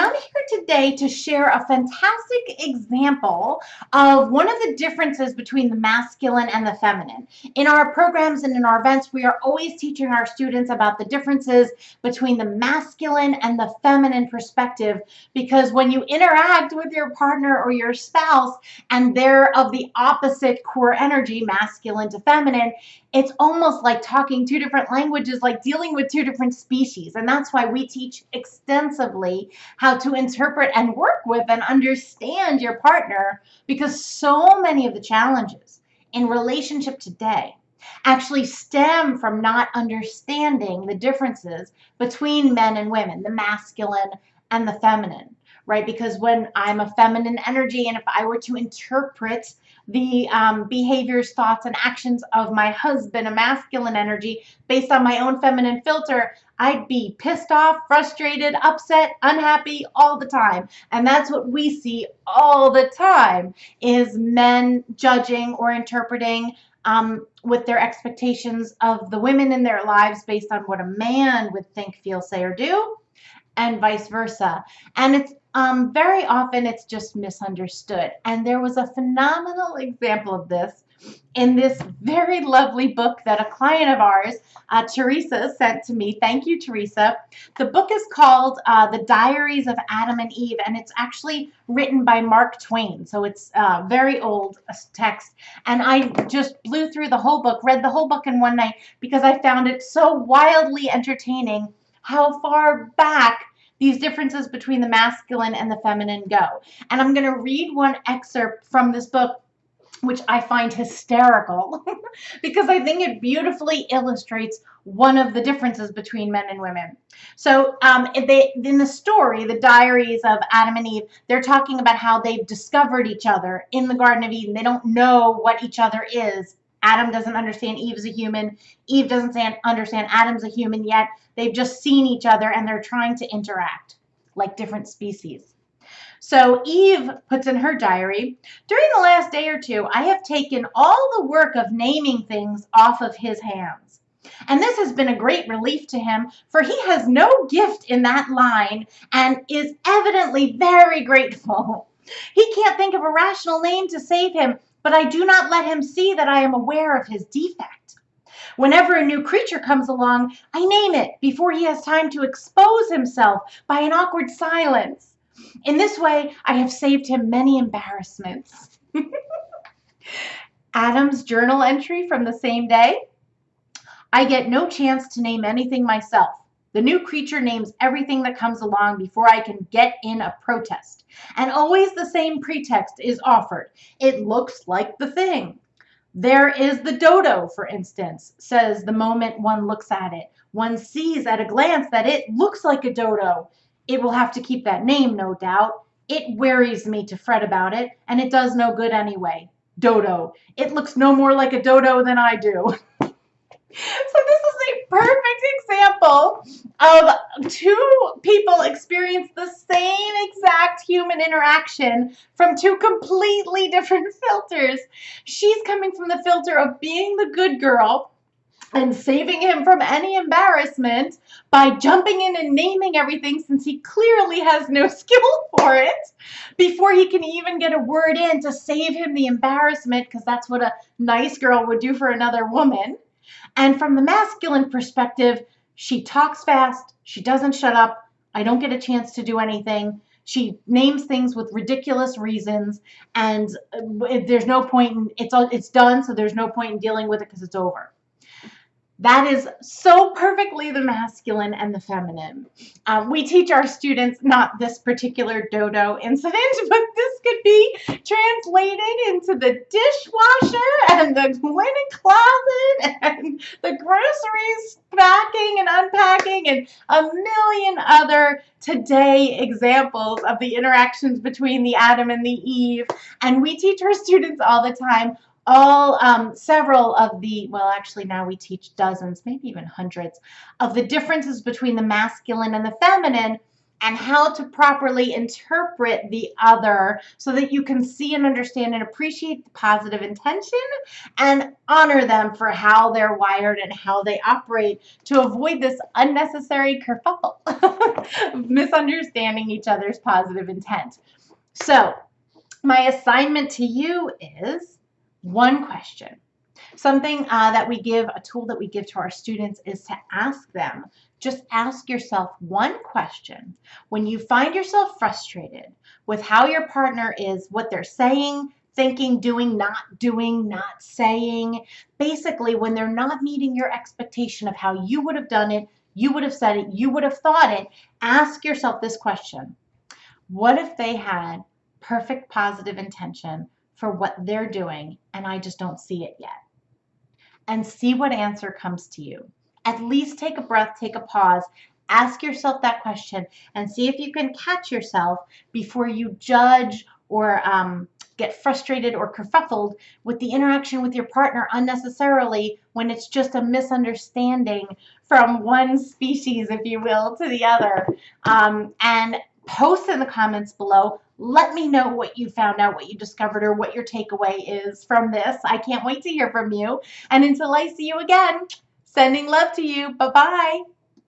and I'm here today to share a fantastic example of one of the differences between the masculine and the feminine. In our programs and in our events, we are always teaching our students about the differences between the masculine and the feminine perspective, because when you interact with your partner or your spouse and they're of the opposite core energy, masculine to feminine, it's almost like talking two different languages, like dealing with two different species. And that's why we teach extensively how to interpret and work with and understand your partner, because so many of the challenges in relationship today actually stem from not understanding the differences between men and women, the masculine and the feminine, right? Because when I'm a feminine energy, and if I were to interpret the behaviors, thoughts, and actions of my husband, a masculine energy, based on my own feminine filter, I'd be pissed off, frustrated, upset, unhappy all the time. And that's what we see all the time, is men judging or interpreting with their expectations of the women in their lives based on what a man would think, feel, say, or do, and vice versa. And it's very often it's just misunderstood. And there was a phenomenal example of this in this very lovely book that a client of ours, Theresa, sent to me. Thank you, Theresa. The book is called The Diaries of Adam and Eve, and it's actually written by Mark Twain. So it's very old text. And I just blew through the whole book, read the whole book in one night, because I found it so wildly entertaining how far back these differences between the masculine and the feminine go. And I'm going to read one excerpt from this book, which I find hysterical because I think it beautifully illustrates one of the differences between men and women. So in the story, The Diaries of Adam and Eve, they're talking about how they've discovered each other in the Garden of Eden. They don't know what each other is. Adam doesn't understand Eve's a human. Eve doesn't understand Adam's a human yet. They've just seen each other and they're trying to interact like different species. So Eve puts in her diary, during the last day or two, I have taken all the work of naming things off of his hands. And this has been a great relief to him, for he has no gift in that line and is evidently very grateful. He can't think of a rational name to save him, but I do not let him see that I am aware of his defect. Whenever a new creature comes along, I name it before he has time to expose himself by an awkward silence. In this way, I have saved him many embarrassments. Adam's journal entry from the same day. I get no chance to name anything myself. The new creature names everything that comes along before I can get in a protest. And always the same pretext is offered. It looks like the thing. There is the dodo, for instance, says the moment one looks at it. One sees at a glance that it looks like a dodo. It will have to keep that name, no doubt. It wearies me to fret about it, and it does no good anyway. Dodo. It looks no more like a dodo than I do. So this is a perfect example of two people experience the same exact human interaction from two completely different filters. She's coming from the filter of being the good girl and saving him from any embarrassment by jumping in and naming everything, since he clearly has no skill for it, before he can even get a word in to save him the embarrassment, because that's what a nice girl would do for another woman. And from the masculine perspective, she talks fast, she doesn't shut up, I don't get a chance to do anything. She names things with ridiculous reasons, and there's no point in it's done, so there's no point in dealing with it because it's over. That is so perfectly the masculine and the feminine. We teach our students not this particular dodo incident, but this could be translated into the dishwasher and the linen closet and the groceries packing and unpacking and a million other today examples of the interactions between the Adam and the Eve. And we teach our students all the time several of the, well, actually now we teach dozens, maybe even hundreds, of the differences between the masculine and the feminine, and how to properly interpret the other so that you can see and understand and appreciate the positive intention and honor them for how they're wired and how they operate to avoid this unnecessary kerfuffle of misunderstanding each other's positive intent. So my assignment to you is one question. Something that we give, a tool that we give to our students is to ask them. Just ask yourself one question. When you find yourself frustrated with how your partner is, what they're saying, thinking, doing, not saying, basically when they're not meeting your expectation of how you would have done it, you would have said it, you would have thought it, ask yourself this question. What if they had perfect positive intention for what they're doing and I just don't see it yet? And see what answer comes to you. At least take a breath, take a pause, ask yourself that question, and see if you can catch yourself before you judge or get frustrated or kerfuffled with the interaction with your partner unnecessarily when it's just a misunderstanding from one species, if you will, to the other. And post in the comments below. Let me know what you found out, what you discovered, or what your takeaway is from this. I can't wait to hear from you. And until I see you again, sending love to you. Bye-bye.